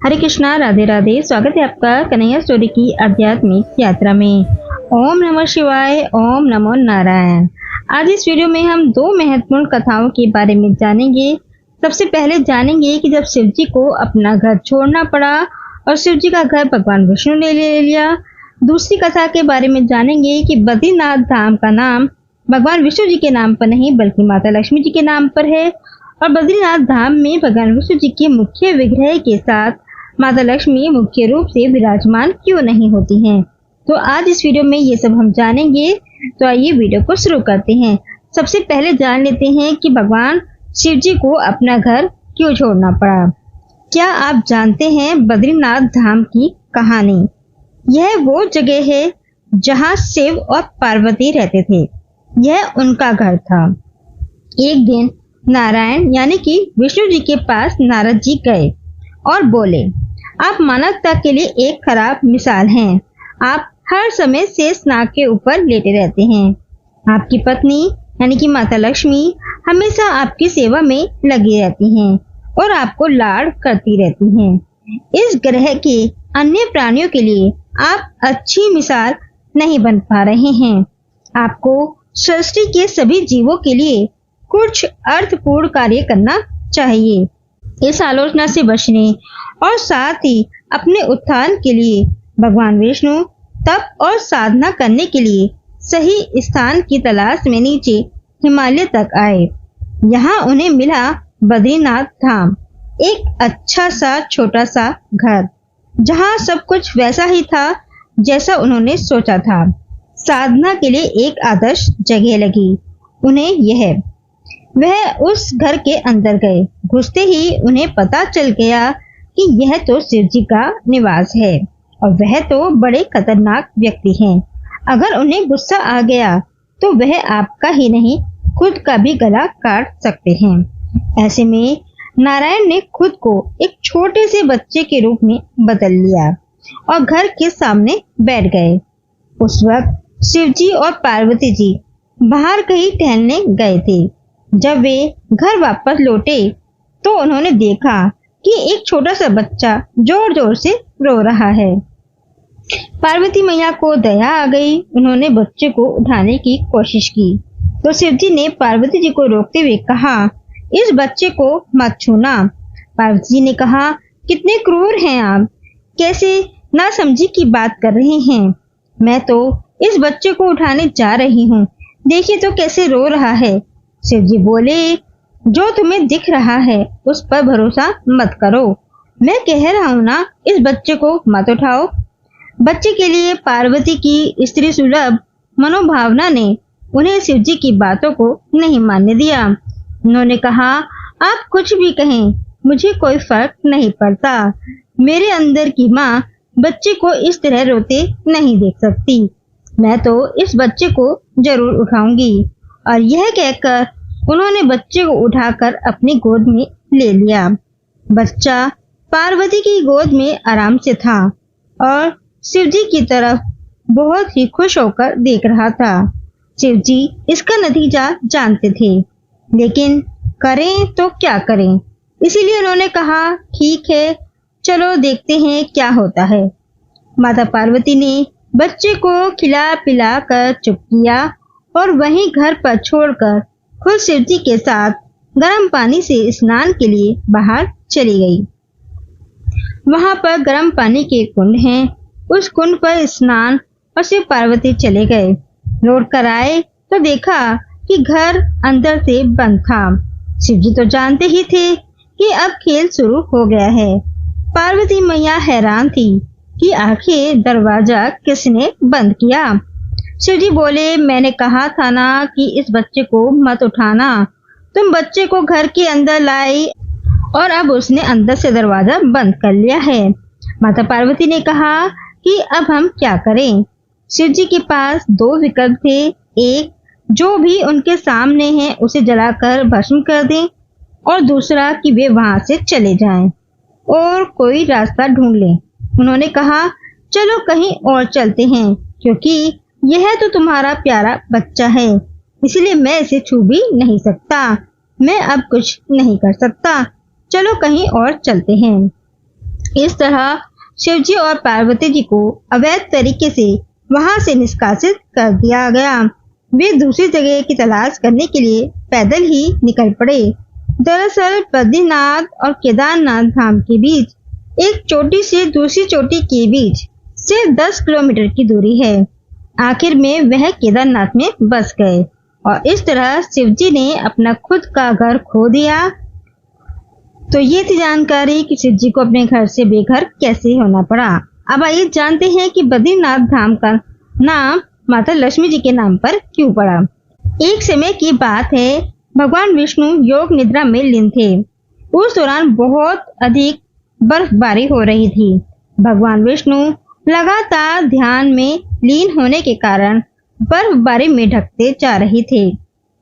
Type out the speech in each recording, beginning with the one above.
हरे कृष्णा, राधे राधे। स्वागत है आपका कन्हैया स्टोरी की आध्यात्मिक यात्रा में। ओम नमः शिवाय, ओम नमो नारायण। आज इस वीडियो में हम दो महत्वपूर्ण कथाओं के बारे में जानेंगे। सबसे पहले जानेंगे कि जब शिव जी को अपना घर छोड़ना पड़ा और शिव जी का घर भगवान विष्णु ने ले लिया। दूसरी कथा के बारे में जानेंगे कि बद्रीनाथ धाम का नाम भगवान विष्णु जी के नाम पर नहीं बल्कि माता लक्ष्मी जी के नाम पर है और बद्रीनाथ धाम में भगवान विष्णु जी के मुख्य विग्रह के साथ माता लक्ष्मी मुख्य रूप से विराजमान क्यों नहीं होती हैं। तो आज इस वीडियो में ये सब हम जानेंगे। तो आइए वीडियो को शुरू करते हैं। सबसे पहले जान लेते हैं कि भगवान शिव जी को अपना घर क्यों छोड़ना पड़ा। क्या आप जानते हैं बद्रीनाथ धाम की कहानी? यह वो जगह है जहां शिव और पार्वती रहते थे। यह उनका घर था। एक दिन नारायण यानी कि विष्णु जी के पास नारद जी गए और बोले, आप मानवता के लिए एक खराब मिसाल हैं। आप हर समय शेषनाग के ऊपर लेटे रहते हैं। आपकी पत्नी यानी कि माता लक्ष्मी हमेशा आपकी सेवा में लगी रहती हैं और आपको लाड करती रहती हैं। इस ग्रह के अन्य प्राणियों के लिए आप अच्छी मिसाल नहीं बन पा रहे हैं। आपको सृष्टि के सभी जीवों के लिए कुछ अर्थपूर्ण कार्य करना चाहिए। इस आलोचना से बचने और साथ ही अपने उत्थान के लिए भगवान विष्णु तप और साधना करने के लिए सही स्थान की तलाश में नीचे हिमालय तक आए। यहाँ उन्हें मिला बद्रीनाथ धाम, एक अच्छा सा छोटा सा घर जहाँ सब कुछ वैसा ही था जैसा उन्होंने सोचा था। साधना के लिए एक आदर्श जगह लगी उन्हें। वह उस घर के अंदर गए। घुसते ही उन्हें पता चल गया कि यह तो शिव जी का निवास है और वह तो बड़े खतरनाक व्यक्ति हैं। अगर उन्हें गुस्सा आ गया तो वह आपका ही नहीं खुद का भी गला काट सकते हैं। ऐसे में नारायण ने खुद को एक छोटे से बच्चे के रूप में बदल लिया और घर के सामने बैठ गए। उस वक्त शिव जी और पार्वती जी बाहर कहीं टहलने गए थे। जब वे घर वापस लौटे तो उन्होंने देखा कि एक छोटा सा बच्चा जोर जोर से रो रहा है। पार्वती मैया को दया आ गई। उन्होंने बच्चे को उठाने की कोशिश की तो शिव जी ने पार्वती जी को रोकते हुए कहा, इस बच्चे को मत छूना। पार्वती जी ने कहा, कितने क्रूर हैं आप, कैसे नासमझी की बात कर रहे हैं। मैं तो इस बच्चे को उठाने जा रही हूँ, देखिए तो कैसे रो रहा है। शिव जी बोले, जो तुम्हें दिख रहा है उस पर भरोसा मत करो। मैं कह रहा हूँ ना, इस बच्चे को मत उठाओ। बच्चे के लिए पार्वती की स्त्री सुलभ मनोभावना ने उन्हें शिव जी की बातों को नहीं मानने दिया। उन्होंने कहा, आप कुछ भी कहें, मुझे कोई फर्क नहीं पड़ता। मेरे अंदर की माँ बच्चे को इस तरह रोते नहीं देख सकती। मैं तो इस बच्चे को जरूर उठाऊंगी। और यह कहकर उन्होंने बच्चे को उठाकर अपनी गोद में ले लिया। बच्चा पार्वती की गोद में आराम से था और शिव जी की तरफ बहुत ही खुश होकर देख रहा था। शिव जी इसका नतीजा जानते थे, लेकिन करें तो क्या करें। इसीलिए उन्होंने कहा, ठीक है, चलो देखते हैं क्या होता है। माता पार्वती ने बच्चे को खिला पिला कर चुप किया और वहीं घर पर छोड़कर खुद शिव जी के साथ गर्म पानी से स्नान के लिए बाहर चली गई। वहां पर गर्म पानी के कुंड हैं। उस कुंड पर स्नान और शिव पार्वती चले गए। लौट कर आए तो देखा कि घर अंदर से बंद था। शिव जी तो जानते ही थे कि अब खेल शुरू हो गया है। पार्वती मैया हैरान थी कि आखिर दरवाजा किसने बंद किया। शिव जी बोले, मैंने कहा था ना कि इस बच्चे को मत उठाना। तुम बच्चे को घर के अंदर लाई और अब उसने अंदर से दरवाजा बंद कर लिया है। माता पार्वती ने कहा कि अब हम क्या करें। शिव जी के पास दो विकल्प थे। एक, जो भी उनके सामने है उसे जलाकर भस्म कर दें और दूसरा कि वे वहां से चले जाएं और कोई रास्ता ढूंढ लें। उन्होंने कहा, चलो कहीं और चलते हैं, क्योंकि यह तो तुम्हारा प्यारा बच्चा है, इसलिए मैं इसे छू भी नहीं सकता। मैं अब कुछ नहीं कर सकता, चलो कहीं और चलते हैं। इस तरह शिव जी और पार्वती जी को अवैध तरीके से वहां से निष्कासित कर दिया गया। वे दूसरी जगह की तलाश करने के लिए पैदल ही निकल पड़े। दरअसल बद्रीनाथ और केदारनाथ धाम के बीच एक चोटी से दूसरी चोटी के बीच सिर्फ 10 किलोमीटर की दूरी है। आखिर में वह केदारनाथ में बस गए और इस तरह शिव जी ने अपना खुद का घर खो दिया। तो ये थी जानकारी कि शिव जी को अपने घर से बेघर कैसे होना पड़ा। अब आइए जानते हैं कि बद्रीनाथ धाम का नाम माता लक्ष्मी जी के नाम पर क्यों पड़ा। एक समय की बात है, भगवान विष्णु योग निद्रा में लीन थे। उस दौरान बहुत अधिक बर्फबारी हो रही थी। भगवान विष्णु लगातार ध्यान में लीन होने के कारण बर्फबारी में ढकते जा रहे थे।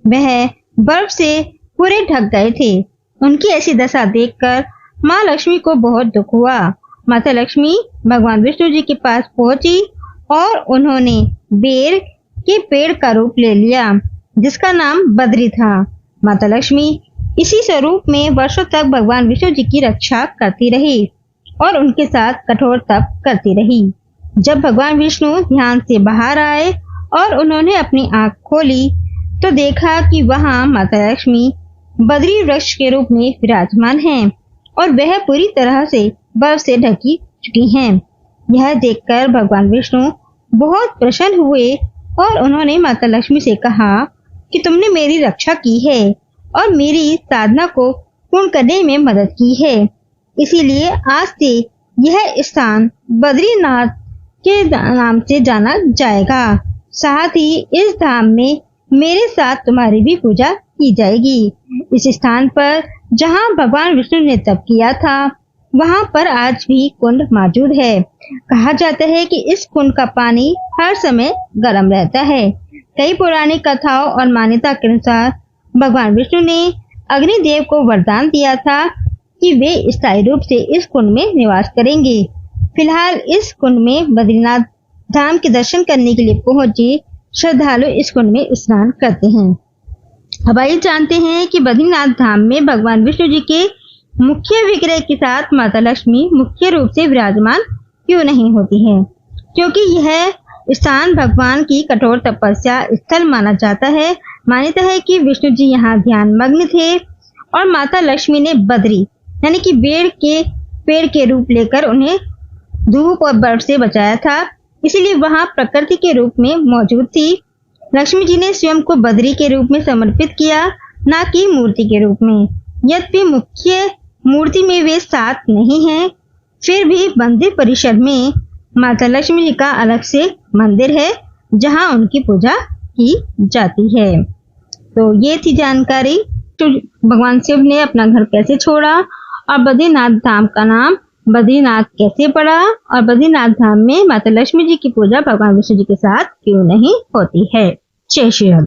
वह बर्फ से पूरे ढक गए थे। उनकी ऐसी दशा देखकर माँ लक्ष्मी को बहुत दुख हुआ। माता लक्ष्मी भगवान विष्णु जी के पास पहुंची और उन्होंने बेर के पेड़ का रूप ले लिया, जिसका नाम बद्री था। माता लक्ष्मी इसी स्वरूप में वर्षों तक भगवान विष्णु जी की रक्षा करती रही और उनके साथ कठोर तप करती रही। जब भगवान विष्णु ध्यान से बाहर आए और उन्होंने अपनी आंख खोली तो देखा कि वहां माता लक्ष्मी बद्री वृक्ष के रूप में विराजमान हैं और वह पूरी तरह से बर्फ से ढकी चुकी हैं। यह देखकर भगवान विष्णु बहुत प्रसन्न हुए और उन्होंने माता लक्ष्मी से कहा कि तुमने मेरी रक्षा की है और मेरी साधना को पूर्ण करने में मदद की है, इसीलिए आज से यह स्थान बद्रीनाथ के नाम से जाना जाएगा। साथ ही इस धाम में मेरे साथ तुम्हारी भी पूजा की जाएगी। इस स्थान पर जहां भगवान विष्णु ने तप किया था, वहां पर आज भी कुंड मौजूद है। कहा जाता है कि इस कुंड का पानी हर समय गर्म रहता है। कई पौराणिक कथाओं और मान्यता के अनुसार भगवान विष्णु ने अग्निदेव को वरदान दिया था कि वे स्थायी रूप से इस कुंड में निवास करेंगे। फिलहाल इस कुंड में बद्रीनाथ धाम के दर्शन करने के लिए पहुंचे श्रद्धालु इस कुंड में स्नान करते हैं। अब आइए जानते हैं कि बद्रीनाथ धाम में भगवान विष्णु जी के मुख्य विग्रह के साथ माता लक्ष्मी मुख्य रूप से विराजमान क्यों नहीं होती है। क्योंकि यह स्थान भगवान की कठोर तपस्या स्थल माना जाता है। मान्यता है कि विष्णु जी यहाँ ध्यान मग्न थे और माता लक्ष्मी ने बद्री यानी कि बेर के पेड़ के रूप लेकर उन्हें धूप और बर्फ से बचाया था, इसीलिए वहां प्रकृति के रूप में मौजूद थी। लक्ष्मी जी ने स्वयं को बद्री के रूप में समर्पित किया, न कि मूर्ति के रूप में। यद्यपि मुख्य मूर्ति में वे साथ नहीं हैं, फिर भी मंदिर परिसर में माता लक्ष्मी जी का अलग से मंदिर है जहां उनकी पूजा की जाती है। तो ये थी जानकारी तो भगवान शिव ने अपना घर कैसे छोड़ा और बद्रीनाथ धाम का नाम बद्रीनाथ कैसे पड़ा और बद्रीनाथ धाम में माता लक्ष्मी जी की पूजा भगवान विष्णु जी के साथ क्यों नहीं होती है। जय श्री राम।